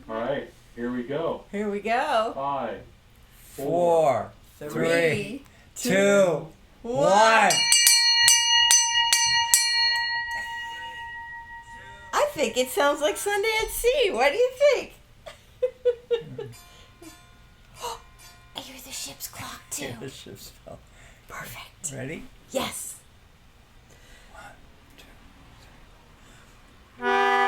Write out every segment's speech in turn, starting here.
All right, here we go. Here we go. 5, 4, 3, 2, 1. I think it sounds like Sunday at Sea. What do you think? I hear the ship's clock too. The ship's bell. Perfect. Ready? Yes. 1, 2, 3.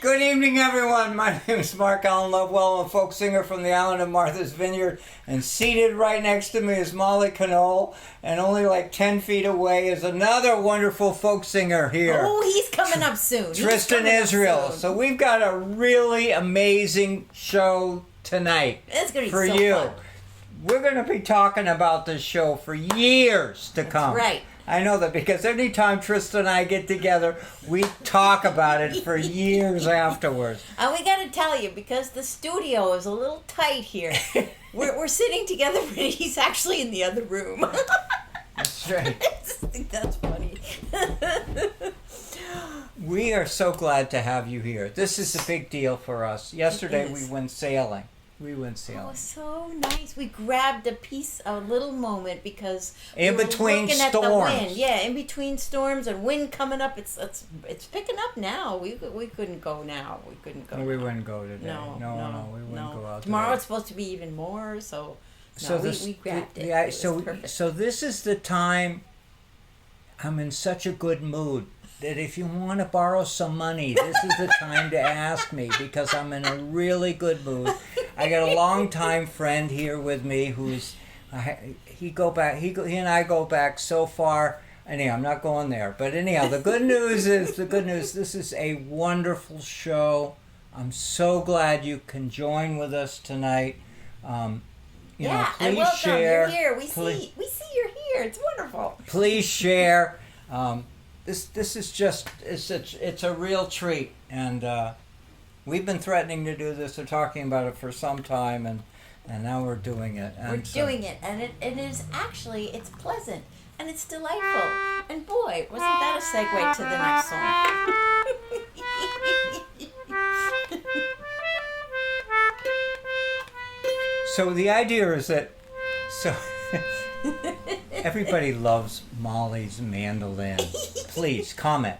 Good evening, everyone. My name is Mark Allen Lovewell. I'm a folk singer from the island of Martha's Vineyard, and seated right next to me is Molly Conole, and only like 10 feet away is another wonderful folk singer here. Oh, he's coming up soon. Tristan Israel. So we've got a really amazing show tonight. It's going to be for so you. fun. We're going to be talking about this show for years to come. That's right. I know that because anytime Tristan and I get together, we talk about it for years afterwards. And we got to tell you, because the studio is a little tight here, we're sitting together, but he's actually in the other room. That's right. I just think that's funny. We are so glad to have you here. This is a big deal for us. Yesterday we went sailing. Oh, so nice. We grabbed a little moment because in we were between looking storms. at the wind. Yeah, in between storms and wind coming up. It's picking up now. We couldn't go now. We couldn't go. We wouldn't go today. No, we wouldn't go out tomorrow today. It's supposed to be even more. So we grabbed it. Yeah, It was perfect. so this is the time. I'm in such a good mood that if you want to borrow some money, this is the time to ask me because I'm in a really good mood. I got a longtime friend here with me who's he and I go back so far. Anyhow, I'm not going there. But anyhow, the good news is this is a wonderful show. I'm so glad you can join with us tonight. Please and welcome. share. You're here. We see you're here. It's wonderful. Please share. This is just it's a real treat, and we've been threatening to do this or talking about it for some time, and now we're doing it. And doing it, and it is actually it's pleasant and it's delightful. And boy, wasn't that a segue to the next song? So the idea is that everybody loves Molly's mandolin. Please comment.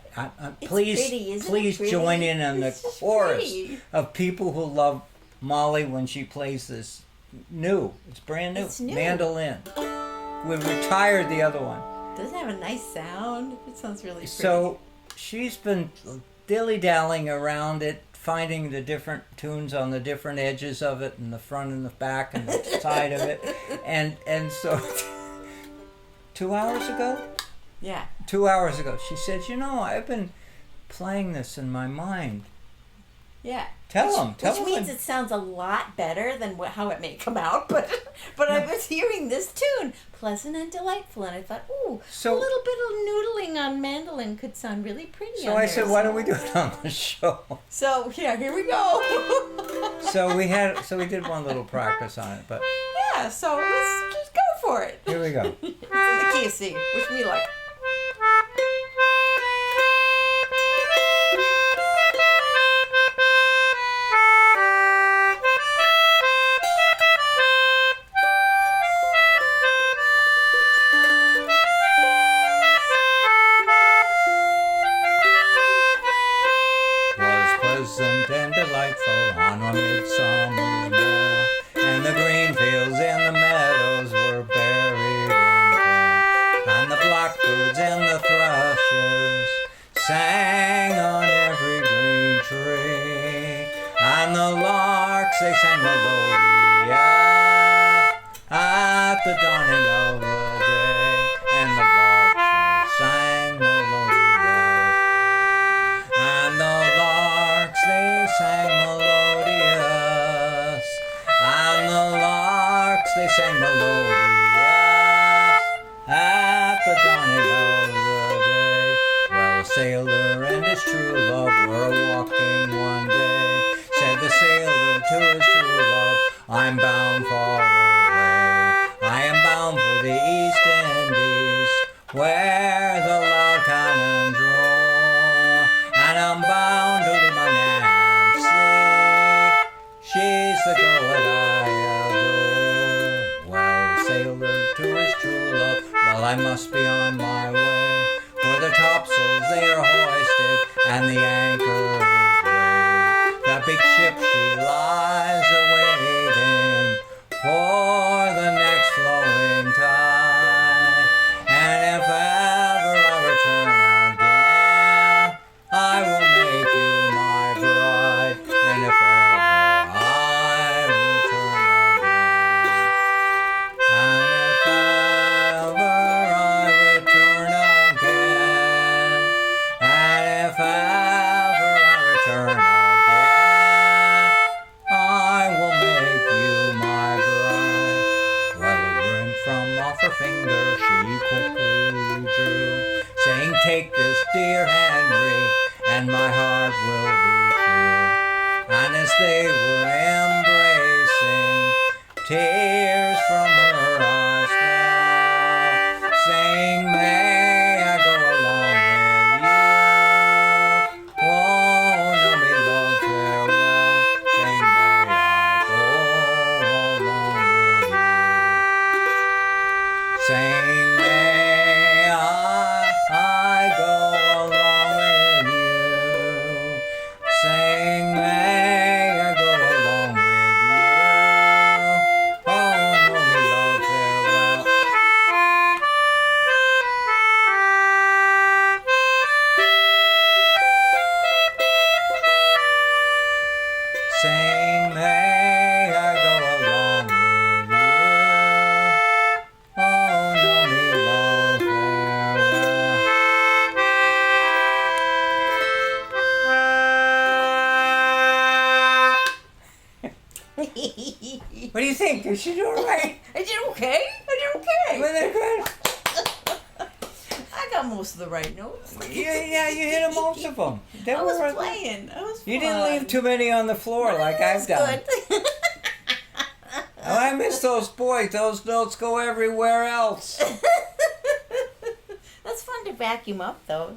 Please join in on the chorus of people who love Molly when she plays this it's brand new. It's new. Mandolin. We retired the other one. Doesn't it have a nice sound? It sounds really pretty. So she's been dilly-dallying around it, finding the different tunes on the different edges of it, and the front and the back and the side of it. And so 2 hours ago? Yeah. 2 hours ago, she said, I've been playing this in my mind Yeah. Tell them. Which means it sounds a lot better than how it may come out. But I was hearing this tune, pleasant and delightful, and I thought, ooh, a little bit of noodling on mandolin could sound really pretty. So I said, why don't we do it on the show? So yeah, here we go. so we did one little practice on it, but yeah. So let's just go for it. Here we go. It's in the key of C, which we like. Pleasant and delightful on a midsummer's morn, and the green fields and the meadows were buried in corn, and the blackbirds and the thrushes sang on every green tree, and the larks they sang Melodia at the dawning of the day, and the larks they sang Melodia, and the they sang melodious, and the larks they sang melodious at the dawning of the day. Well, a sailor and his true love were walking one day. Said the sailor to his true love, I'm bound far away. I am bound for the East Indies, where the loud cannons roar, and I'm bound to leave my Nancy, she's the girl that I adore. Well, the sailor to his true love, well, I must be on my way, for the topsails they are hoisted, and the anchor is weighed. That big ship she lies awaiting for the next flowing tide, and if ever I return again, I will make you my bride, and if ever I return again, and if ever I return again, and if ever I return again, I will make you my bride. Well, a ring from off her finger she quickly drew, saying, take this, dear Henry, and my heart will be true. And as they were embracing, tears from her eyes fell, saying, may I go along with you? Oh, no, me love, farewell, saying, may I go along with you? Saying, may I go along with you? Saying, may I go along with you? Oh, no, me love, farewell. Saying, may I go along with you? Oh, no, me love, farewell. What do you think? Did she do it right? I did okay. Wasn't that good? I got most of the right notes. Yeah, you hit most of them. I was playing. You didn't leave too many on the floor like I've done. Good. Oh, I miss those boys. Those notes go everywhere else. That's fun to vacuum up, though.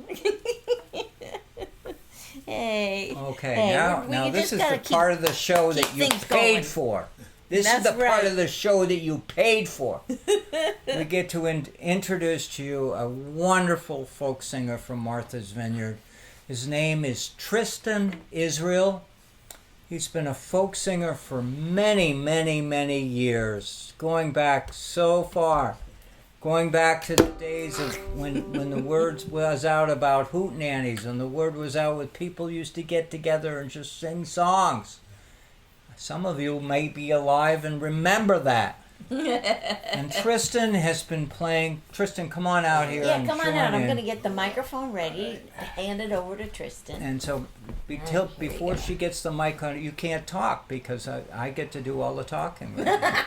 Hey. Okay, Hey, now this is the part of the show that you paid for. This is the part of the show that you paid for. We get to introduce to you a wonderful folk singer from Martha's Vineyard. His name is Tristan Israel. He's been a folk singer for many, many, many years, going back so far. Going back to the days of when the word was out about hootenannies, and the word was out with people used to get together and just sing songs. Some of you may be alive and remember that. And Tristan has been playing. Tristan, come on out here. Yeah, and come on join out. I'm in. going to get the microphone ready, hand it over to Tristan. And so before she gets the mic on, you can't talk because I get to do all the talking. Right now.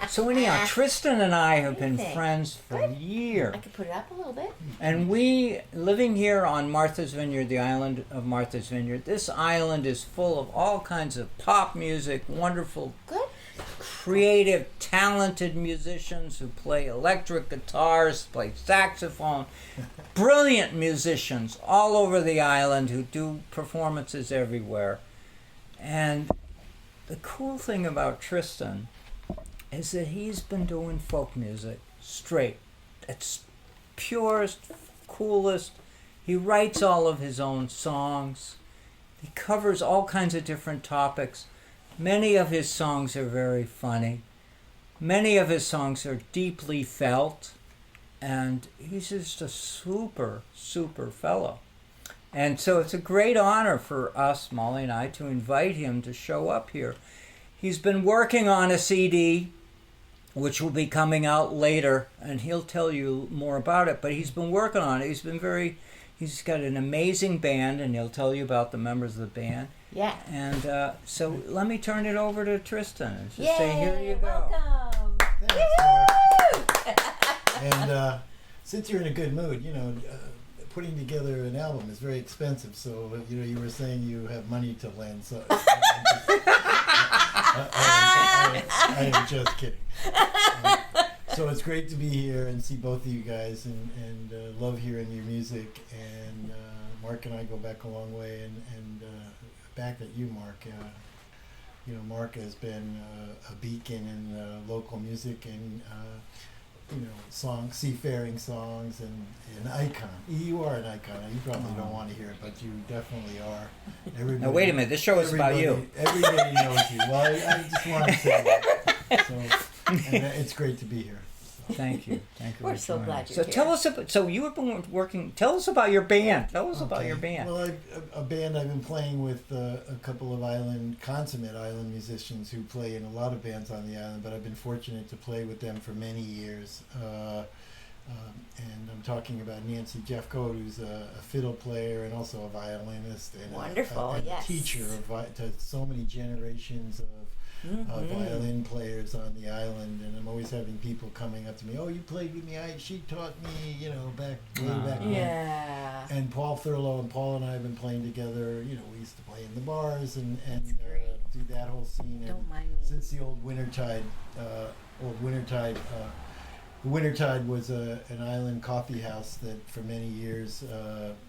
So anyhow, Tristan and I have been friends for years. I could put it up a little bit. And we, living here on Martha's Vineyard, the island of Martha's Vineyard, this island is full of all kinds of pop music, wonderful, creative, talented musicians who play electric guitars, play saxophone, brilliant musicians all over the island who do performances everywhere. And the cool thing about Tristan is that he's been doing folk music straight. It's purest, coolest. He writes all of his own songs. He covers all kinds of different topics. Many of his songs are very funny. Many of his songs are deeply felt. And he's just a super, super fellow. And so it's a great honor for us, Molly and I, to invite him to show up here. He's been working on a CD, which will be coming out later, and he'll tell you more about it. But he's been working on it. He's got an amazing band, and he'll tell you about the members of the band. Yeah. And so let me turn it over to Tristan and just say, here you go. Welcome. Thanks, and since you're in a good mood, putting together an album is very expensive. So, you were saying you have money to lend. So I am just kidding. So it's great to be here and see both of you guys, and love hearing your music. And Mark and I go back a long way, and back at you, Mark. Mark has been a beacon in local music and seafaring songs, and an icon. You are an icon. You probably don't want to hear it, but you definitely are. Now wait a minute, this show is about you. Everybody knows you. Well, I just want to say that. So, and it's great to be here. Thank you. We're so glad you're here. So tell us about. So you have been working. Tell us about your band. Tell us about your band. Well, a band I've been playing with a couple of consummate island musicians who play in a lot of bands on the island. But I've been fortunate to play with them for many years. And I'm talking about Nancy Jeffcoat, who's a fiddle player and also a violinist and a teacher to so many generations of violin players on the island. And I'm always having people coming up to me, you played with me, she taught me, way back when. Yeah. And Paul Thurlow and Paul and I have been playing together. We used to play in the bars and do that whole scene. Don't mind me. Since the old Wintertide, the Wintertide was an island coffee house that for many years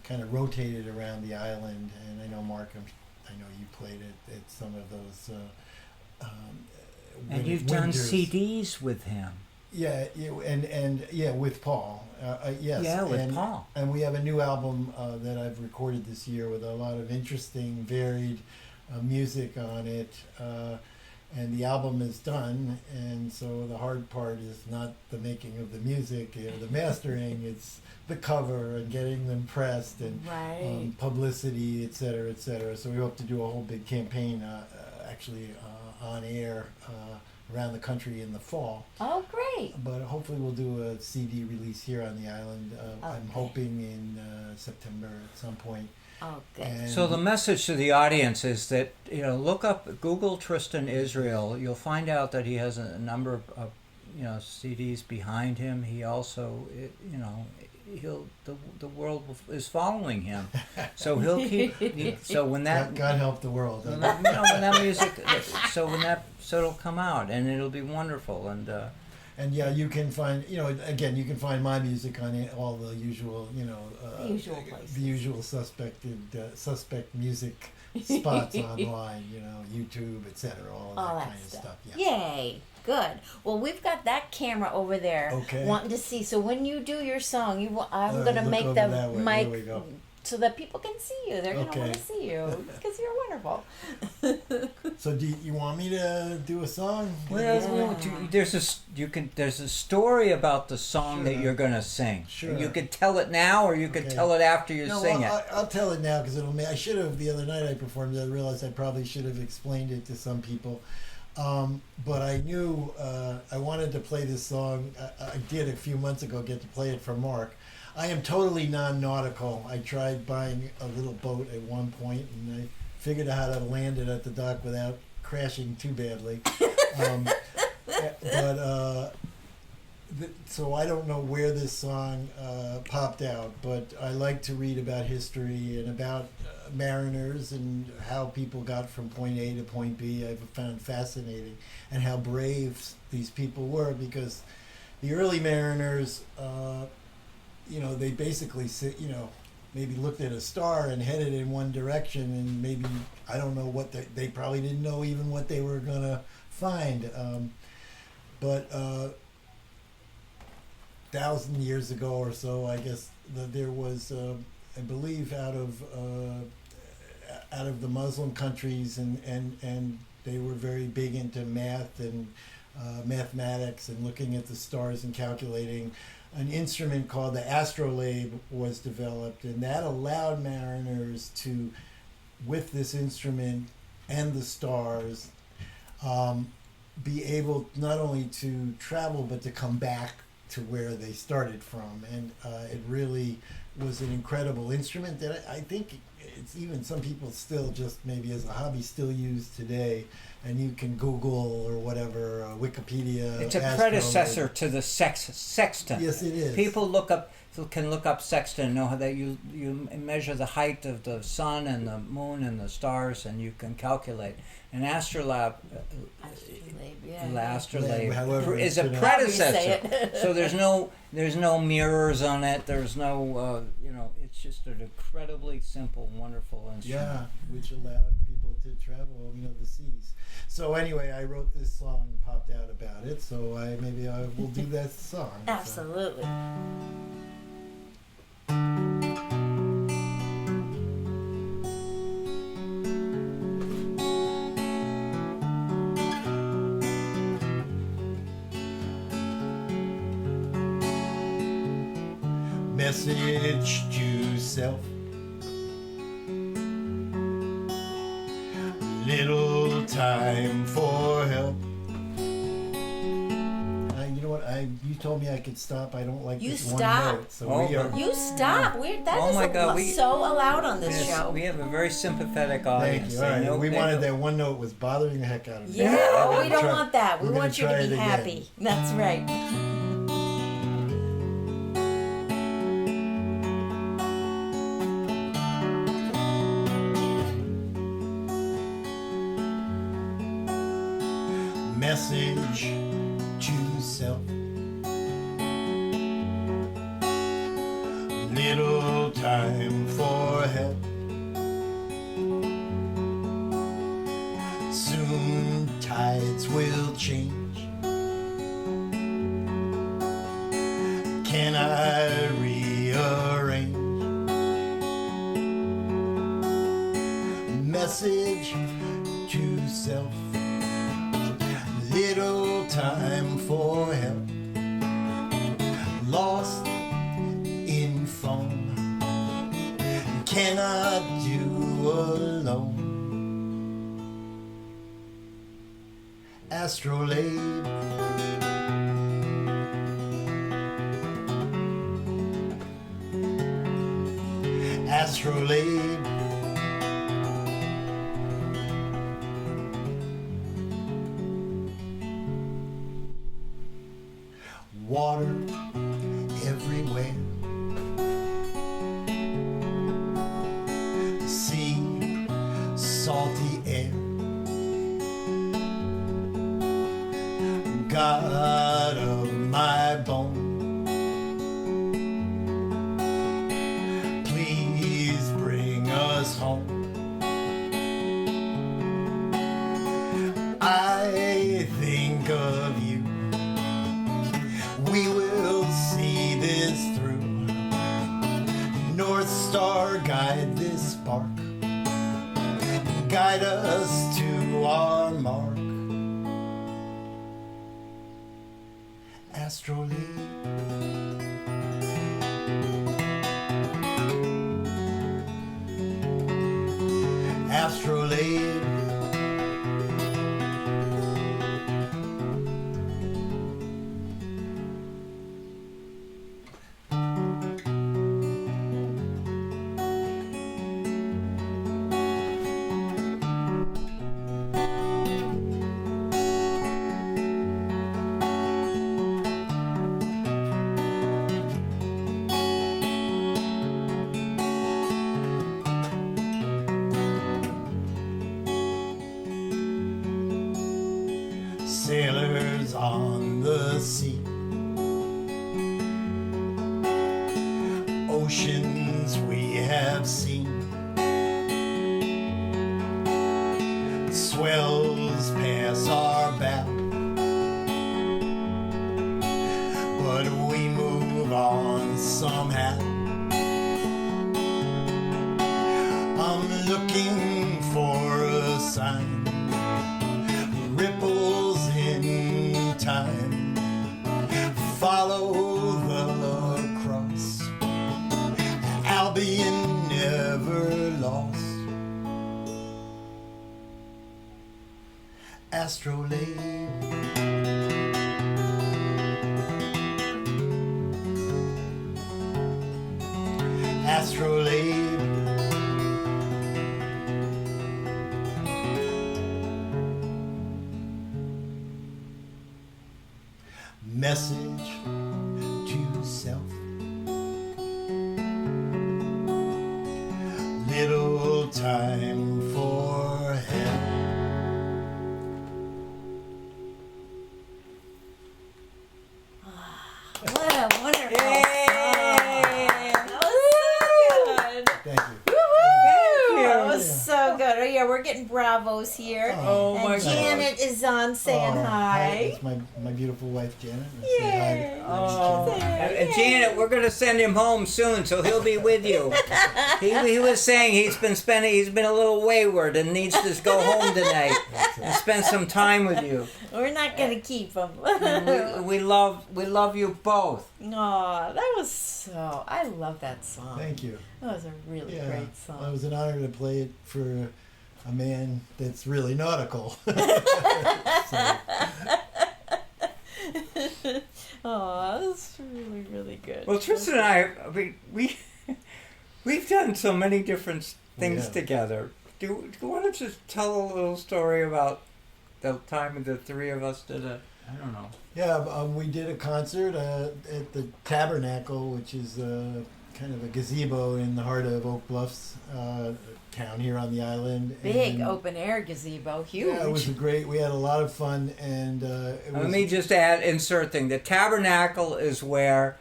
kind of rotated around the island. And I know, Mark, I know you played at some of those and you've done CDs with him. Yeah, and with Paul. Yes. Yeah, with Paul. And we have a new album that I've recorded this year with a lot of interesting, varied music on it. And the album is done, and so the hard part is not the making of the music, the mastering. It's the cover and getting them pressed and publicity, et cetera, et cetera. So we hope to do a whole big campaign, actually on air around the country in the fall. Oh, great! But hopefully we'll do a CD release here on the island. I'm hoping in September at some point. Okay. So the message to the audience is that, Google Tristan Israel. You'll find out that he has a number of, CDs behind him. He also, the world is following him. So he'll keep, so when that... God help the world. When that music, so it'll come out and it'll be wonderful. And yeah, you can find, again, you can find my music on all the usual, the usual places. The usual suspect music spots online, YouTube, etc., all that kind of stuff. Yes. Yay! Good. Well, we've got that camera over there wanting to see. So when you do your song, I'm going to make the mic so that people can see you. They're going to want to see you because you're wonderful. So do you want me to do a song? Well, there's a story about the song that you're going to sing. Sure. You could tell it now, or you could tell it after you sing it. I'll tell it now because I should have the other night I performed it. I realized I probably should have explained it to some people. But I knew I wanted to play this song. I did a few months ago get to play it for Mark. I am totally non-nautical. I tried buying a little boat at one point, and I figured out how to land it at the dock without crashing too badly. So I don't know where this song popped out, but I like to read about history and about mariners and how people got from point A to point B. I've found fascinating, and how brave these people were, because the early mariners, they basically maybe looked at a star and headed in one direction, and maybe, I don't know what they probably didn't know even what they were gonna find. But 1,000 years ago or so, I guess there was, I believe, out of the Muslim countries, and they were very big into math and mathematics and looking at the stars and calculating. An instrument called the astrolabe was developed, and that allowed mariners to, with this instrument and the stars, be able not only to travel but to come back to where they started from. And it really was an incredible instrument that I think it's even some people still just maybe as a hobby still use today. And you can Google or whatever, Wikipedia. It's a predecessor to the sextant. Yes, it is. People can look up sextant and know how that you measure the height of the sun and the moon and the stars, and you can calculate. An astrolabe is a predecessor. So there's no mirrors on it. There's no it's just an incredibly simple, wonderful instrument. Yeah, which allowed people to travel, the seas. So anyway, I wrote this song, popped out about it. So maybe I will do that song. Absolutely. Message to self. Little time for help. You know what? You told me I could stop. I don't like this one note. So You stop. That is so allowed on this show. We have a very sympathetic audience. Thank you. All right. We wanted that one note was bothering the heck out of me. Yeah, we don't want that. We want you to be happy. That's right. Message to self. Little time for help. Soon tides will change. Can I rearrange? Message to self. Little time for help. Lost in foam. Cannot do alone. Astrolabe. Astrolabe. Water everywhere. Sea, salty air. God of my bone, please bring us home. I think of you. We will see this through. North Star, guide this spark. Guide us to our mark. Astrolabe. Astrolabe. sailors on the sea. Oceans we have seen, swells pass our bow, but we move on somehow. I'm looking for a sign, ripples in time, follow the cross, Albion never lost. Astrolabe, astrolabe, message to self, little time for hell. What a wonderful Yay! song. That was so good. Thank you. That was so good. Oh yeah, we're getting bravos here. Oh and my Janet is on saying hi. It's my beautiful wife Janet. Yay. Say hi. Oh, Yay. and Janet, we're going to send him home soon, so he'll be with you. He was saying he's been a little wayward and needs to go home tonight and spend some time with you. We're not gonna keep him. And we love you both. Aw, that was so. I love that song. Thank you. That was a really Yeah, great song. well, it was an honor to play it for a man that's really nautical. So, Aw, that's really, really good. Well, Tristan and I, we've done so many different things Yeah. together. Do you want to just tell a little story about the time the three of us did it? I don't know. yeah, we did a concert at the Tabernacle, which is kind of a gazebo in the heart of Oak Bluffs town here on the island. Big And, open air gazebo, huge. Yeah, it was we had a lot of fun, and it was. Let me just insert thing. The Tabernacle is where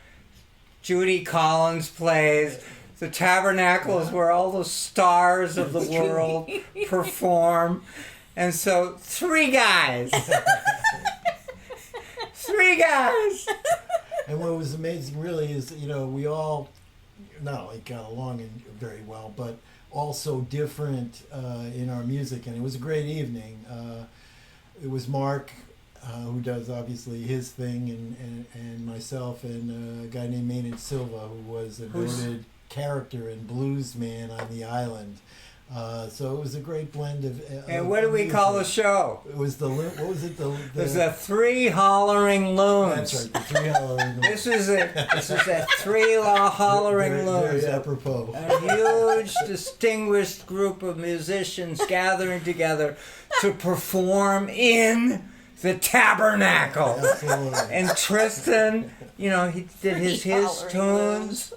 Judy Collins plays. The Tabernacle is where all the stars of the world perform. And so, three guys. And what was amazing, really, is we all not only got along very well, but also different in our music, and it was a great evening. It was Mark, who does obviously his thing, and myself, and a guy named Maynard Silva, who was a noted character and blues man on the island. So it was a great blend of. And what do we call the show? It was what was it? It was the Three Hollering Loons. That's right, the Three Hollering Loons. This is a Three Hollering Loons. Very apropos. A huge, distinguished group of musicians gathering together to perform in the Tabernacle. Absolutely. And Tristan, he did his tunes.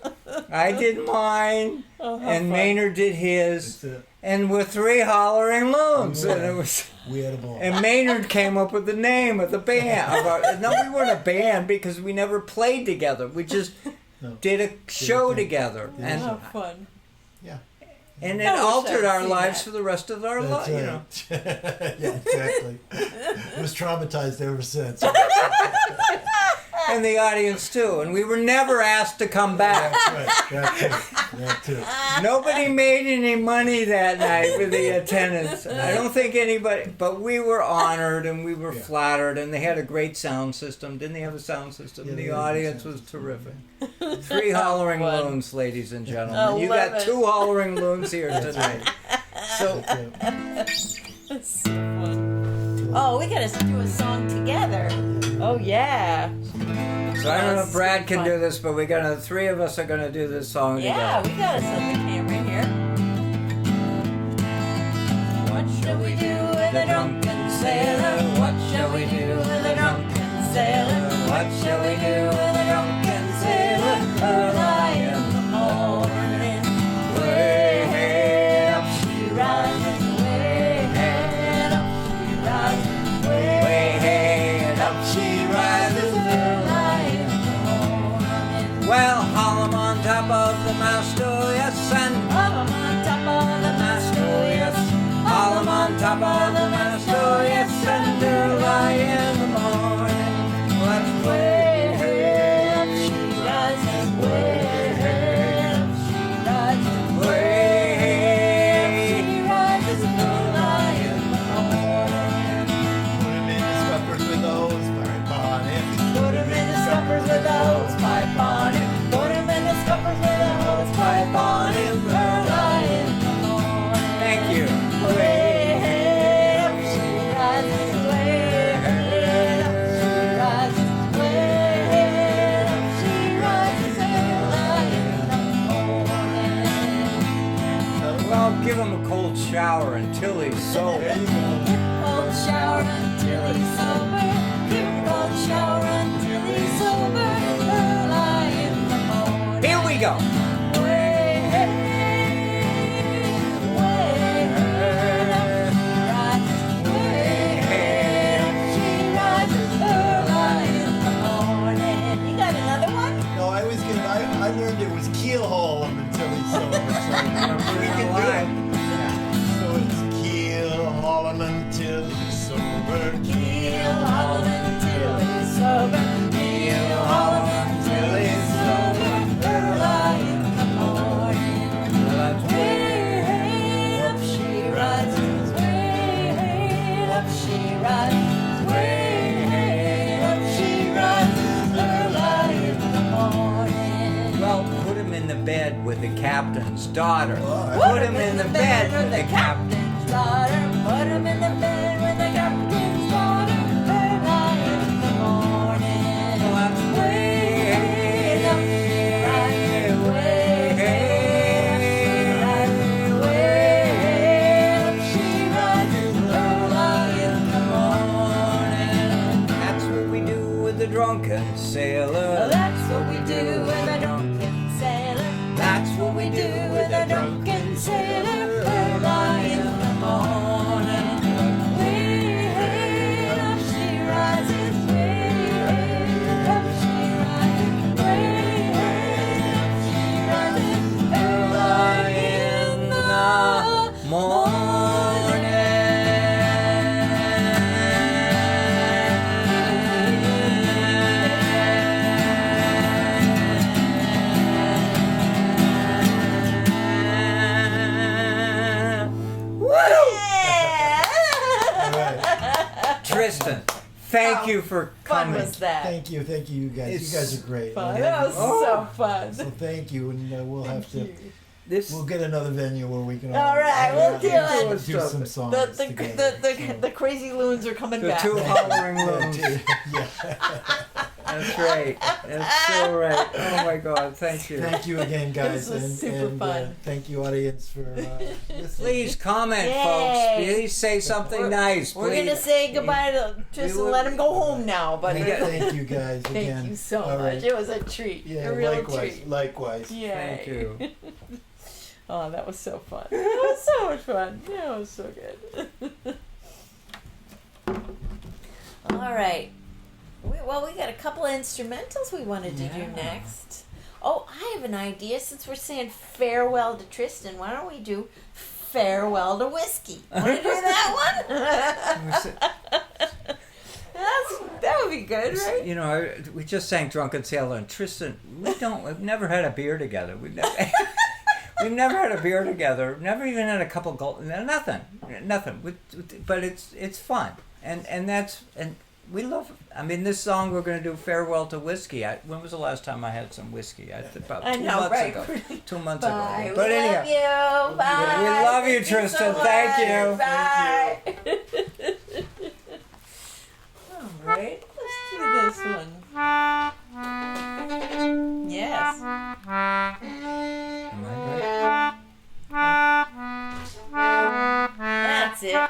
I did mine. Oh, how And fun. Maynard did his. That's it. And we're Three Hollering Loons. Yeah. And it was. We had a ball. And Maynard came up with the name of the band. No, we weren't a band because we never played together. We just No. did a show thing. together. Yeah. And How fun. Yeah. and it I wish altered I'd our seen lives that. for the rest of our That's lives. right. Yeah, exactly. I was traumatized ever since. And the audience too. And we were never asked to come back. That's right. That too. Nobody made any money that night with the attendance. I don't think anybody, but we were honored and we were Yeah. flattered, and they had a great sound system. Didn't they have a sound system? Yeah, they The had a good audience sound was system, terrific. Three hollering Fun. loons, ladies and I gentlemen. You love got it. 2 hollering loons here tonight. So That's it. That's so fun. Oh, we gotta do a song together. Oh yeah. So I don't know if Brad That's can fun. do this, but the 3 of us are gonna do this song Yeah, together. we gotta set the camera here. What shall we do with a drunken sailor? What shall we do with a drunken sailor? What shall we do with a drunken sailor? Early in the morning, way up she rises, way up she rises, way shower until he's sober. There you go. Cold shower until he's sober. Cold shower until he's sober. Early in the morning. Here we go. I learned it was keel haul him until he's sober. So we can do it. So it's keel haul him until he's sober. Keel haul him until he's sober. Keel haul him until he's sober. Early in the morning. Way up she rises. Way up she rises. Way up she rises. Early in the morning. Well, put him in the bed with the captain's daughter. Put him in the bed with the captain's daughter. Put him in the bed with the captain's daughter. Early in the morning. Well, that's Way up she rises. Way up she rises. Early in the morning. That's what we do with the drunken sailor. That's what we do with a drunken sailor. That's what we do with a drunken sailor. Early in the morning. Way up she rises. Way up she rises. Way up she rises. Early in the Tristan, thank you for fun coming. was that? Thank you, you guys. You guys are great. Fun. And, That was so fun. so thank you, and we'll have to. This We'll get another venue where we can All right, we'll do it. do some songs together. The crazy loons are coming the back. two hovering loons. Yeah. That's right. That's so right. Oh my God! Thank you. Thank you again, guys, This was super fun. thank you, audience, for listening. Please comment, Yay. folks. Please say something nice. We're please. gonna say goodbye to Tristan. Let him go home now. But Thank you, guys, again. thank you so All much. right. It was a treat. Yeah, A real likewise. treat. Likewise. Yay. Thank you. Oh, that was so fun. That was so much fun. Yeah, it was so good. All right. We got a couple of instrumentals we wanted to do Yeah. next. Oh, I have an idea. Since we're saying farewell to Tristan, why don't we do farewell to whiskey? Want to do that one? That would be good, right? You know, we just sang "Drunken Sailor," and Tristan, we've never had a beer together. We've never had a beer together. Never even had a couple nothing. But it's fun, and we love. I mean, this song we're going to do "Farewell to Whiskey." When was the last time I had some whiskey? About 2 months right? ago. 2 months Bye. ago. We But anyhow, love you. Bye. we love you, Thank so Tristan. much. Thank you. Bye. All right. Let's do this one. Yes. Am I right? That's it.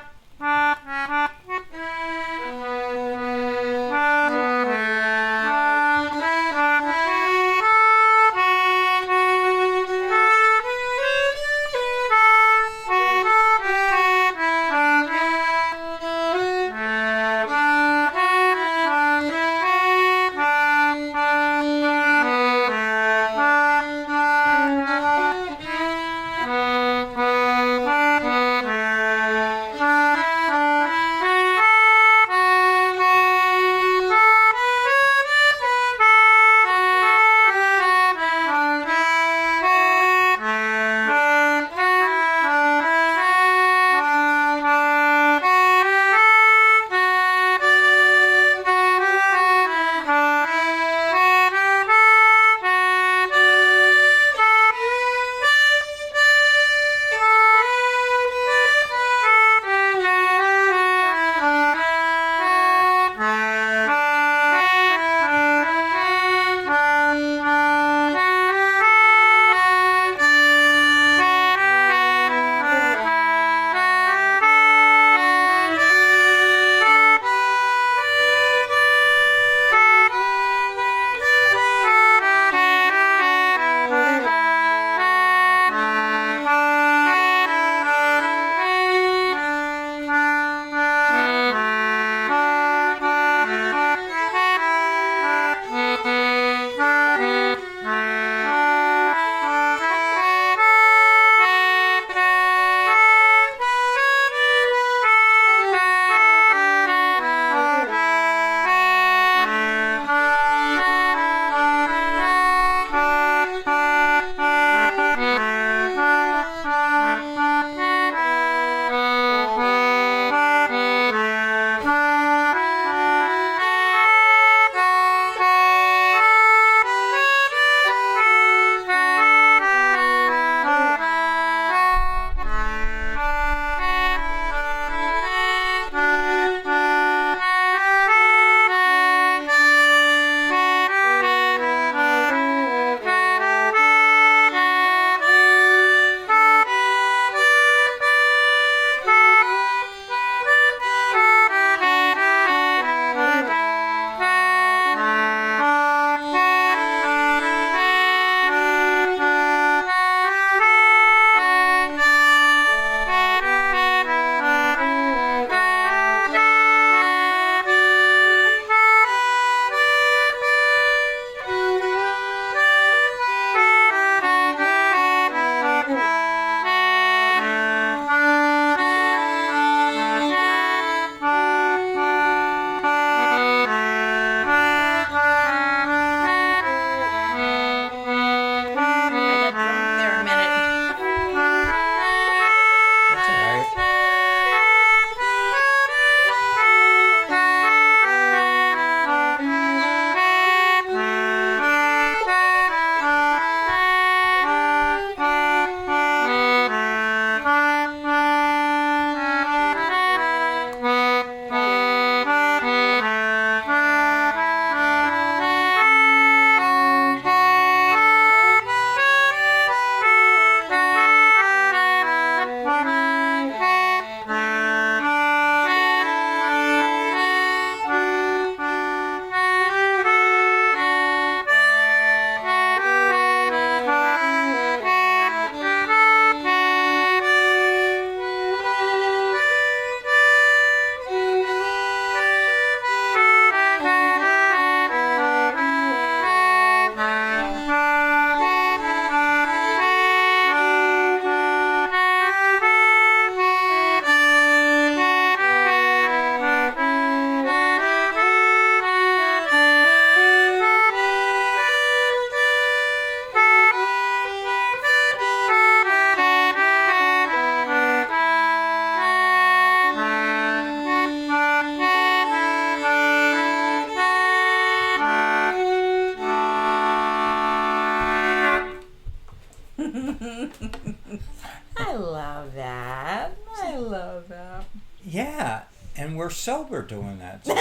were sober doing that. So.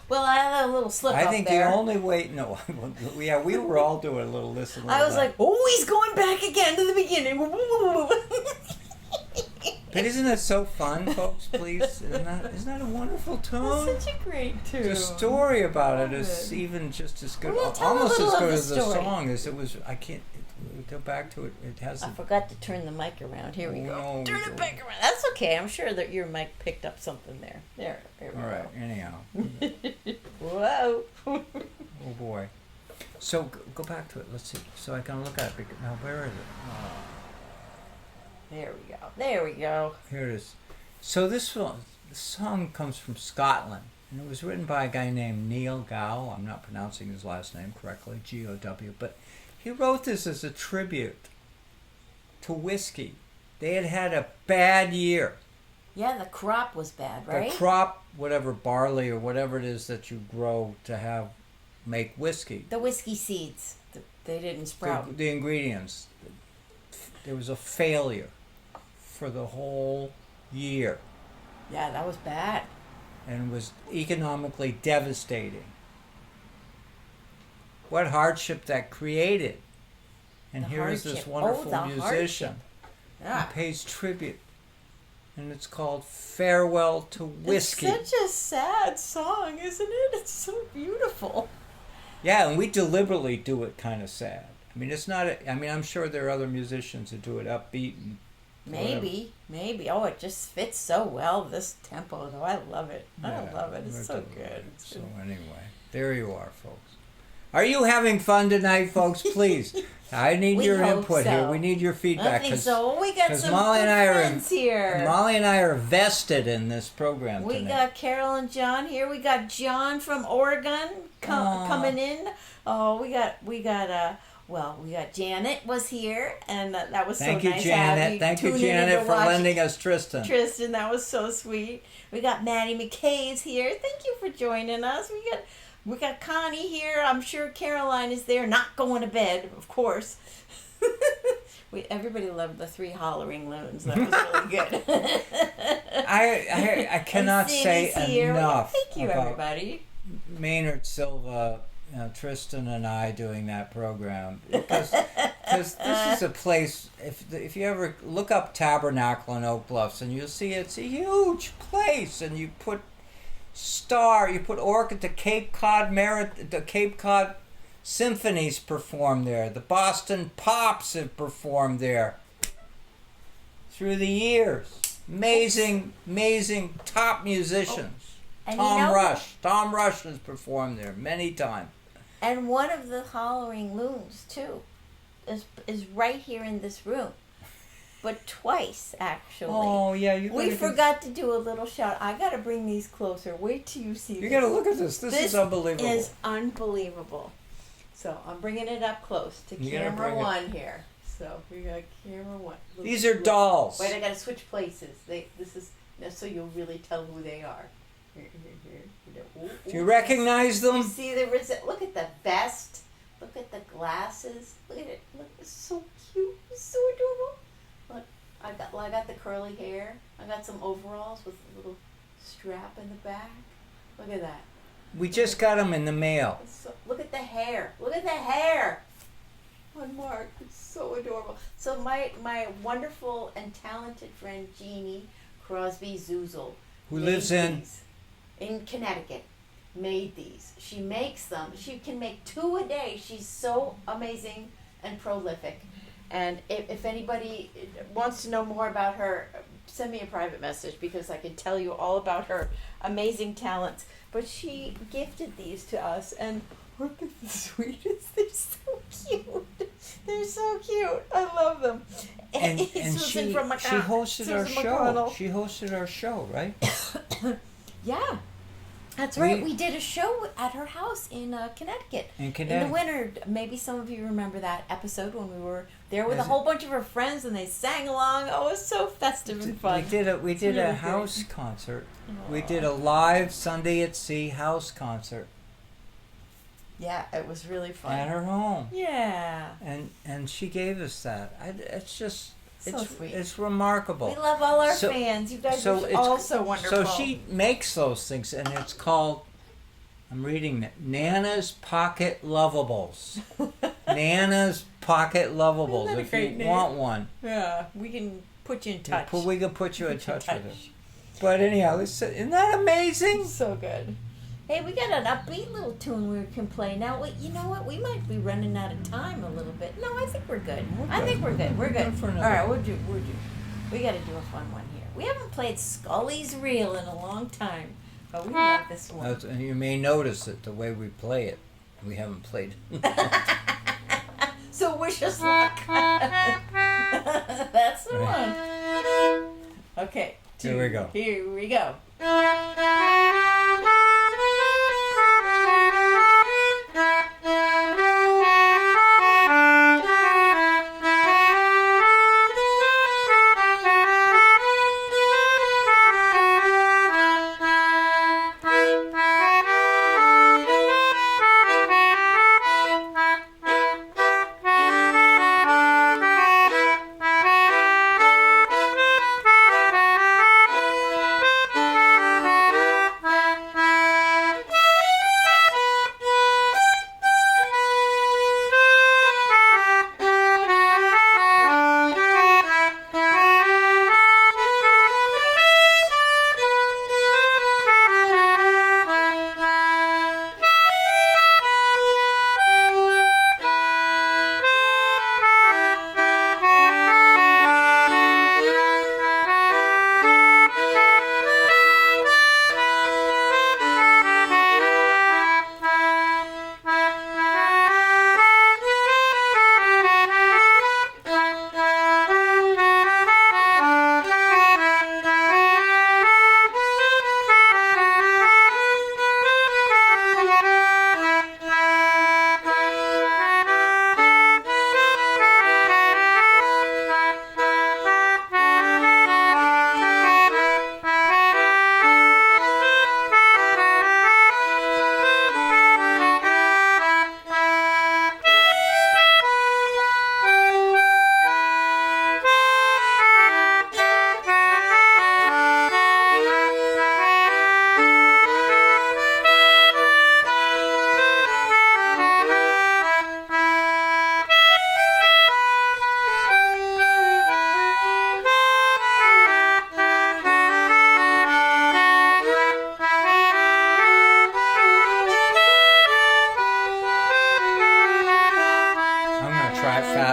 Well, I had a little slip I up think there. the only way, no, yeah, we were all doing a little this and a I little was that. like, oh, he's going back again to the beginning. But isn't it so fun, folks? Please, isn't that a wonderful tone? That's such a great tune. The story about it is Love it. even just as good, Well, tell a almost little as of good the as the story. song as it was. I can't go back to it. It has. I forgot to turn the mic around. Here we go. No, Turn it back around. That's okay. I'm sure that your mic picked up something there. There we All right. Anyhow. go. Whoa. Oh boy. So go back to it. Let's see. So I can look at it. Now where is it? There we go. There we go. Here it is. So the song comes from Scotland, and it was written by a guy named Neil Gow. I'm not pronouncing his last name correctly, G-O-W, but he wrote this as a tribute to whiskey. They had a bad year. Yeah, the crop was bad, right? The crop, whatever barley or whatever it is that you grow to make whiskey. The whiskey seeds. They didn't sprout. The ingredients. There was a failure for the whole year. Yeah, that was bad. And was economically devastating. What hardship that created. And The here is this hardship. wonderful the musician Yeah. who pays tribute. And it's called Farewell to Whiskey. It's such a sad song, isn't it? It's so beautiful. Yeah, and we deliberately do it kind of sad. I mean, it's not, I'm sure there are other musicians who do it upbeat and Maybe. Oh, it just fits so well, this tempo, though. I love it. I love it. It's so good. So anyway, there you are, folks. Are you having fun tonight, folks? Please. I need your hope input so. here. We need your feedback. I think so. We got some Molly good and I friends here. Molly and I are vested in this program We tonight. got Carol and John here. We got John from Oregon coming in. Oh, we got Janet was here, and that was Thank so you, nice. Janet. Thank you, Janet, for lending us Tristan. Tristan, that was so sweet. We got Maddie McKay's here. Thank you for joining us. We got Connie here. I'm sure Caroline is there, not going to bed, of course. Everybody loved the 3 hollering loons. That was really good. I cannot say enough Thank you, about everybody. Maynard Silva, Tristan and I doing that program because this is a place. If you ever look up Tabernacle in Oak Bluffs, and you'll see it's a huge place, and you put the Cape Cod Symphonies perform there. The Boston Pops have performed there through the years. Amazing top musicians. And Tom Rush has performed there many times. And one of the hollering loons too is right here in this room, but twice actually. Oh yeah, we forgot to do a little shout. I gotta bring these closer. Wait till you see. You gotta look at this. This is unbelievable. This is unbelievable. So I'm bringing it up close to camera 1 here. So we got camera 1. These are dolls. Wait, I gotta switch places. This is so you'll really tell who they are. Here. Do you recognize them? You see look at the vest. Look at the glasses. Look at it. Look, it's so cute. It's so adorable. Look, I got the curly hair. I got some overalls with a little strap in the back. Look at that. We just got them in the mail. Look at the hair. Look at the hair. On Mark. It's so adorable. So my wonderful and talented friend Jeannie Crosby Zuzel, who lives in Connecticut, made these. She makes them. She can make 2 a day. She's so amazing and prolific. And if anybody wants to know more about her, send me a private message because I can tell you all about her amazing talents. But she gifted these to us, and aren't they the sweetest? They're so cute. They're so cute. I love them. And she hosted our show. She hosted our show, right? Yeah. That's right. We did a show at her house in Connecticut. In the winter. Maybe some of you remember that episode when we were there with a whole bunch of her friends and they sang along. Oh, it was so festive and fun. We did a house concert. Aww. We did a live Sunday at Sea house concert. Yeah, it was really fun. At her home. Yeah. And she gave us that. It's just So sweet. It's remarkable. We love all our fans. You guys are all so wonderful. So she makes those things, and it's called, I'm reading it, Nana's Pocket Lovables. Nana's Pocket Lovables. Isn't that a If great you name? want one. Yeah, we can put you in touch. We can put you in touch with her. But anyhow, isn't that amazing? So good. Hey, we got an upbeat little tune we can play. Now, you know what? We might be running out of time a little bit. No, I think we're good. I think we're good. We're good. For All right, we'll do. We got to do a fun one here. We haven't played Scully's Reel in a long time, but we love this one. And you may notice it the way we play it. We haven't played. So wish us luck. That's the one. Okay. Here we go. Here we go.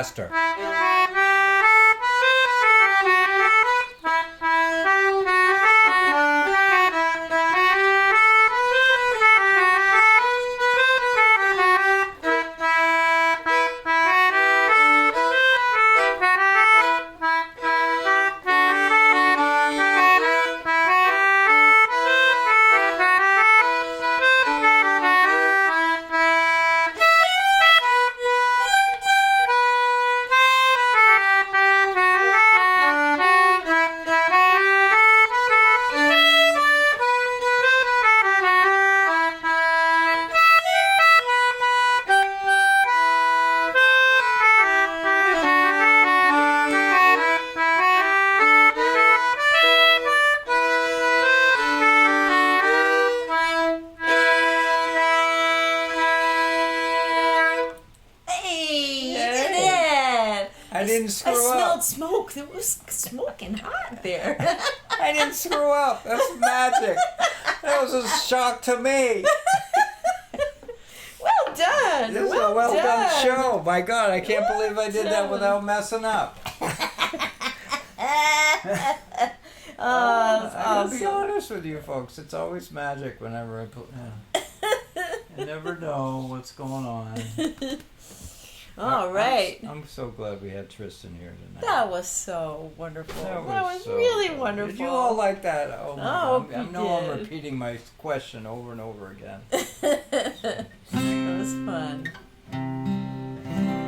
faster. I didn't screw up. I smelled smoke. There was smoking hot there. I didn't screw up. That's magic. That was a shock to me. Well done. This is a well done show. My God, I can't believe I did that without messing up. I'll be honest with you folks. It's always magic whenever I put. You never know what's going on. All right. I'm so glad we had Tristan here tonight. That was so wonderful. That was so really good. wonderful. Did you all like that? Oh, my God. I know I'm did. repeating my question over and over again. That was fun.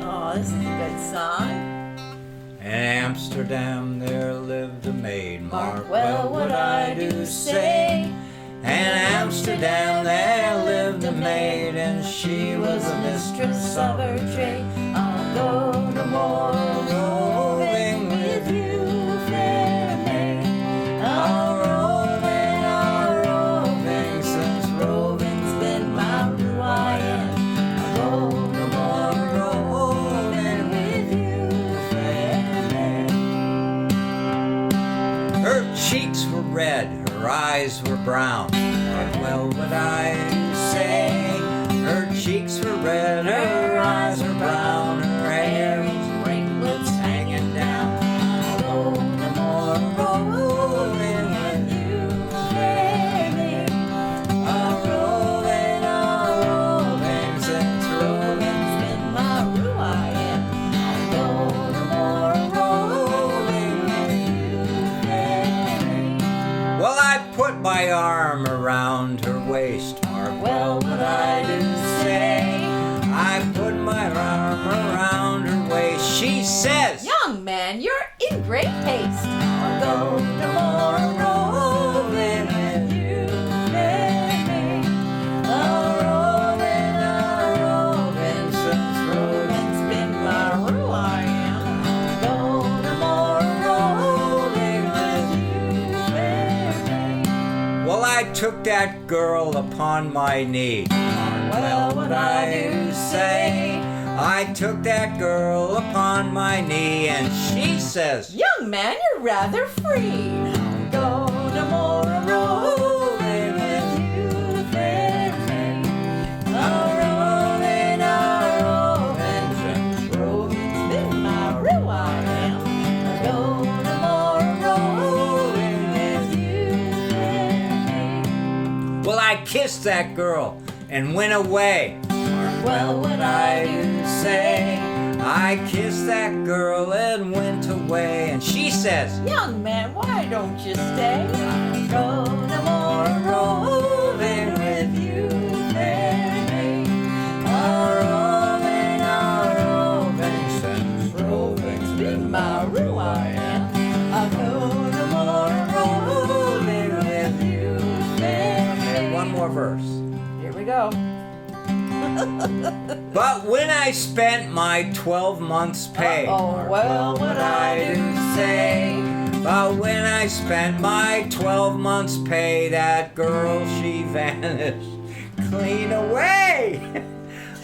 Oh, this is a good song. In Amsterdam there lived a maid, Mark well what I do say. In Amsterdam there lived a maid, and she was a mistress of her trade. I'll go no more roving with eyes were brown. What well would I say? Her cheeks were red, her eyes were brown, her hair was ringlets hanging down. I'll go no more rolling with you, baby. A rolling, since rolling's been my rule, I am. I'll go no more rolling with you, baby. Well, I put my arm around her waist. Mark well what I do say. I put my arm around her waist. She says, Young man, you're in great taste. I'll go no more rolling with you, baby. A rolling, since rolling's been my rule, I am. I'll go no more rolling with you, baby. Well, I took that girl upon my knee. Well, what I do say. I took that girl upon my knee, and she says, Young man, you're rather free. I'll go no more rolling with you, baby. A rolling, since rolling's been my rule, I am. I'll go no more rolling with you, baby. Well, I kissed that girl and went away. Well, what I do say. I kissed that girl and went away, and she says, Young man, why don't you stay? I'll go no more rolling with you, baby. A rolling, since rolling's been my rule, I am. I'll go no more rolling with you, baby. One more verse. Here we go. But when I spent my 12 months' pay, Uh-oh, well, what I do say. But when I spent my 12 months' pay, that girl, she vanished clean away.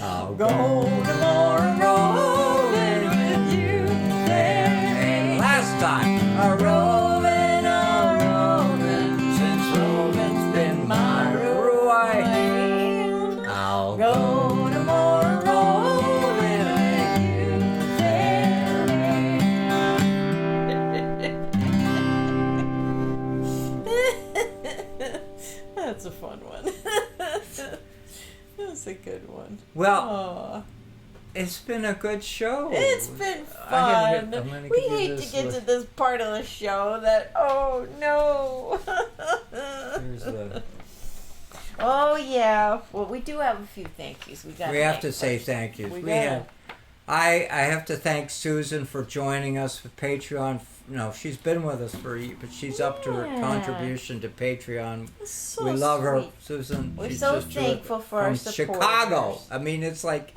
I'll go no more rolling with you, baby. Last time, a rolling, since rolling's been my rule, I'll go. That's a fun one. That's a good one. Well, Aw. it's been a good show. It's been I'm fun. gonna We give you hate this to get look. to this part of the show that, oh no. Here's the. Oh yeah. Well, we do have a few thank yous. We have to say thank yous. We have. I have to thank Susan for joining us with Patreon. No, she's been with us for a year, but she's up to her contribution to Patreon. So we love her, sweet. Susan. We're She's so just thankful terrific. for our From supporters. Chicago. I mean, it's like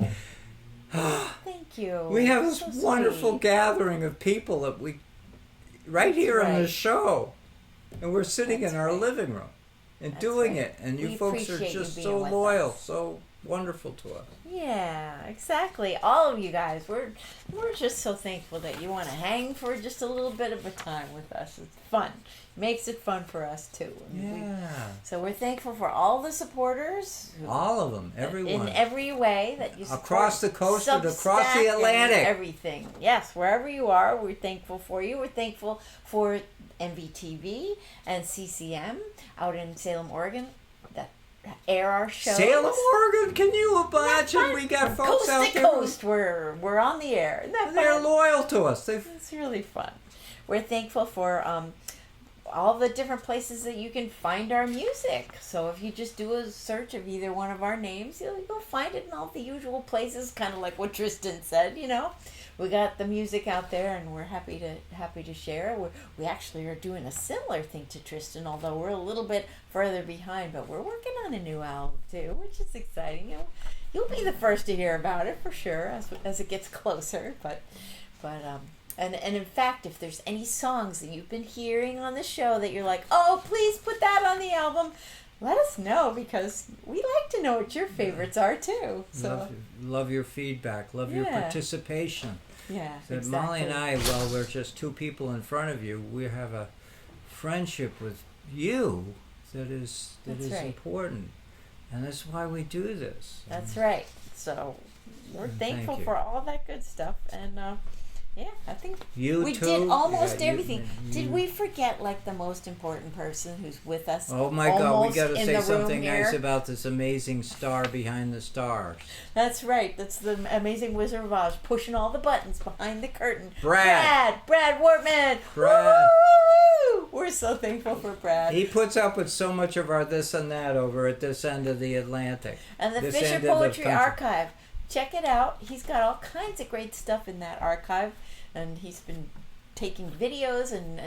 Thank you. we have this So wonderful sweet. gathering of people that we right here on the show, and we're sitting in our living room and That's doing right. it, and you We folks are appreciate you just being so with loyal, us. so wonderful to us. Yeah, exactly. All of you guys, we're just so thankful that you want to hang for just a little bit of a time with us. It's fun. Makes it fun for us too. So we're thankful for all the supporters. All of them, everyone. In every way that you support. Across the coast and across Substack the and Atlantic. everything. Yes, wherever you are, we're thankful for you. We're thankful for MVTV and CCM out in Salem, Oregon that air our shows. Salem, Oregon, can you imagine? We got folks coast out to there. coast. We're on the air. Isn't that They're fun? loyal to us. It's really fun. We're thankful for all the different places that you can find our music. So if you just do a search of either one of our names, you'll find it in all the usual places, kind of like what Tristan said, you know. We got the music out there, and we're happy to share. We actually are doing a similar thing to Tristan, although we're a little bit further behind. But we're working on a new album too, which is exciting. You'll be the first to hear about it for sure as it gets closer. And in fact, if there's any songs that you've been hearing on the show that you're like, oh, please put that on the album, let us know, because we like to know what your favorites are too. So Love your feedback. Love your participation. yeah, That exactly. Molly and I, well, we're just two people in front of you. We have a friendship with you that is Right. important, and that's why we do this. That's right. So we're And thankful thank you. for all that good stuff, and yeah, I think You we too? did almost Yeah, everything. Did we forget like the most important person who's with us? Oh my God! We almost got to in say the room something nice here? about this amazing star behind the stars. That's right. That's the amazing Wizard of Oz pushing all the buttons behind the curtain. Brad Wortman. Brad. Woo! We're so thankful for Brad. He puts up with so much of our this and that over at this end of the Atlantic. And the This Fisher end of the Poetry country. Archive. Check it out. He's got all kinds of great stuff in that archive. And he's been taking videos and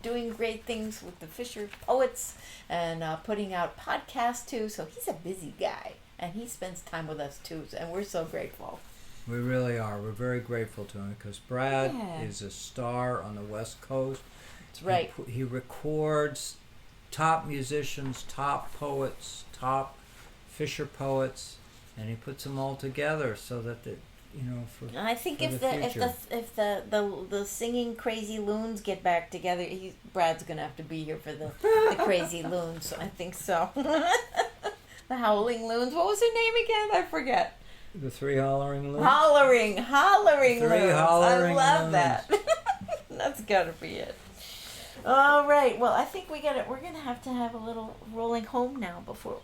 doing great things with the Fisher poets and putting out podcasts too. So he's a busy guy. And he spends time with us too. And we're so grateful. We really are. We're very grateful to him because Brad Yeah. is a star on the West Coast. That's right. He records top musicians, top poets, top Fisher poets, and he puts them all together so that for And I think for if the singing crazy loons get back together, Brad's gonna have to be here for the crazy loons. I think so. The howling loons. What was her name again? I forget. the three hollering loons. Hollering Three loons. hollering I love loons. that. That's gotta be it. All right. Well, I think we're gonna have to have a little rolling home now. Before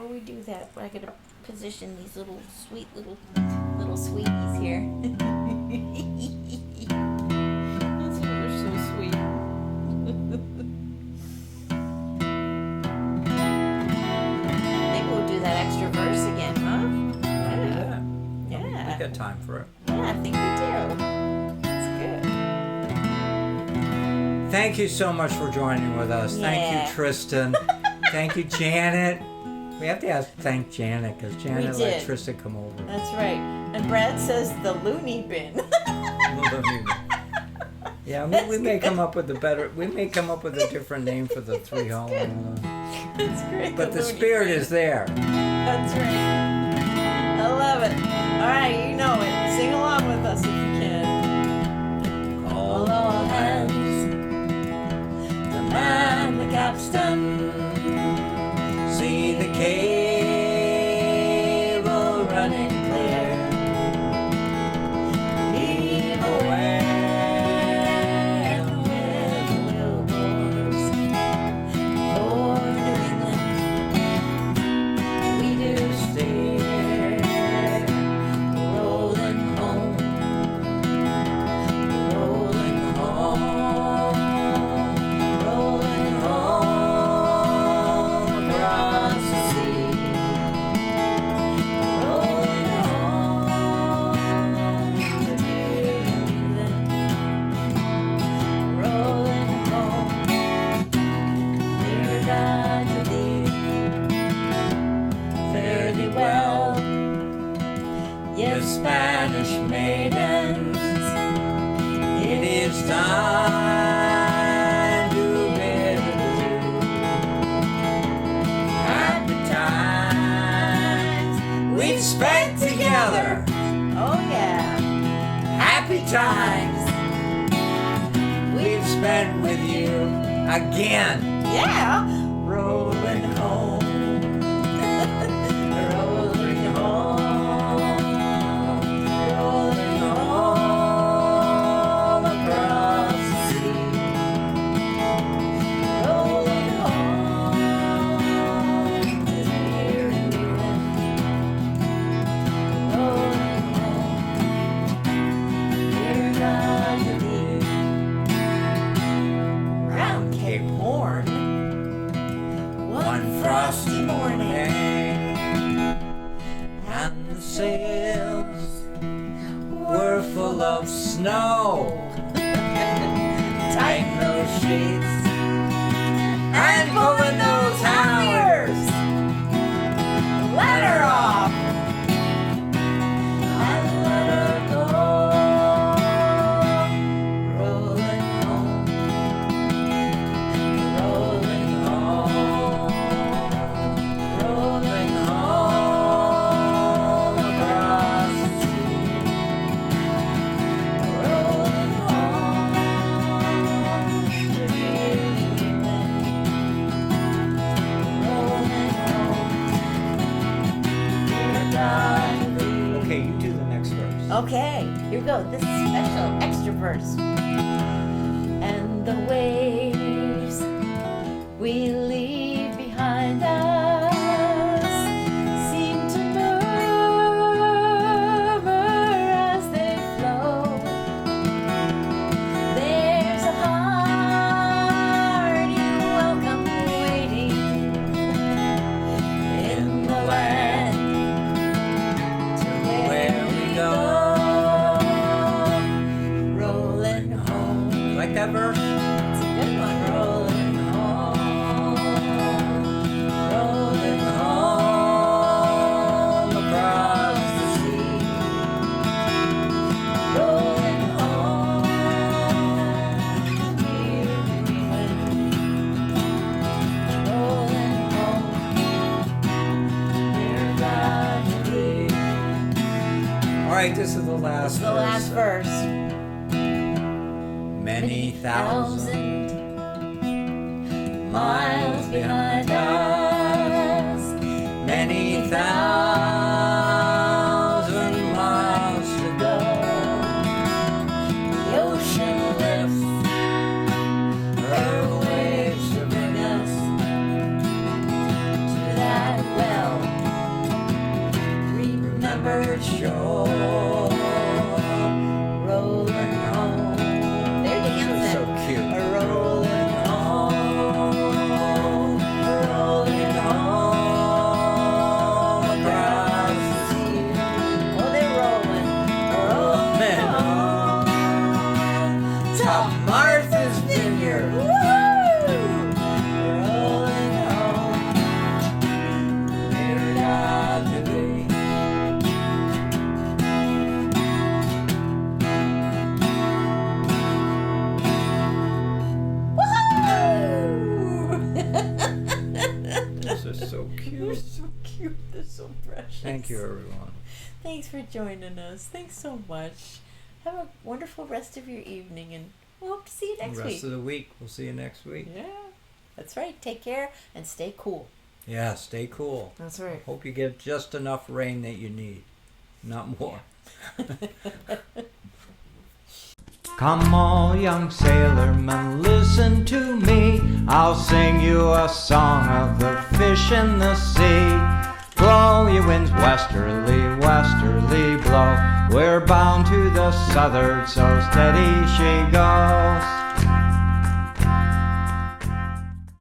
we do that, I gotta position these little sweeties here. They're so sweet. Maybe we'll do that extra verse again, huh? Yeah. We got time for it. Yeah, I think we do. That's good. Thank you so much for joining with us. Thank Yeah. you, Tristan. Thank you, Janet. We have to thank Janet because Janet let did. Tristan come over. That's right. And Brad says the loony bin. Yeah, we may come up with a different name for the three hollering loons. That's great. But the loony spirit bin. is there. That's right. I love it. All right, you know it. Sing along with us if you can. Call all hands. The man, the capstan. See the cable running clear. Heave away with the wheelboards. For New England, we do steer. Rolling home. Rolling home. Rolling home across the sea. Rolling home to New England. Rolling home, dear God, to thee. Fare thee well, yes, Spanish maidens. It is time to bid adieu. Happy times we've spent together. Oh yeah, Happy times we've spent with you again. yeah. Rolling home. Rolling home, rolling home across the sea. Rolling home to dear New England. Rolling home, dear God, to thee. Round Cape Horn, one frosty morning. And the sails were full of snow. Tighten those sheets and pulling those halyards. Let her off and let her go. Rolling home, rolling home, rolling home across the sea. Rolling home. Okay, here we go. This is special, extra verse. And the waves we leave behind us seem to murmur as they flow. There's a hearty welcome waiting in the land to where we go. Rolling home. Like that verse? It's a good one. Rolling home. Rolling home across the sea. Rolling home. Here we went. Rolling home. We're glad to be. All right, this is the last The last verse. Many thousand miles behind us. many thousand miles to go. The ocean lifts her waves to bring us to that well-remembered shore. Rolling home. They're dancing. So cute. Rolling home. Rolling home across the sea. Oh, they're rolling. Rolling home. To Martha's Vineyard. Woo! Rolling home. We're glad to be. Woohoo! Those are so They're cute. so cute. They're so precious. Thank you, everyone. Thanks for joining us. Thanks so much. Have a wonderful rest of your evening, and we hope to see you next the rest week. of the week. We'll see you next week. Yeah, that's right. Take care and stay cool. Yeah, stay cool. That's right. Hope you get just enough rain that you need, not more. Come all young sailormen, listen to me. I'll sing you a song of the fish in the sea. Blow ye winds westerly, westerly blow. We're bound to the southward, so steady she goes.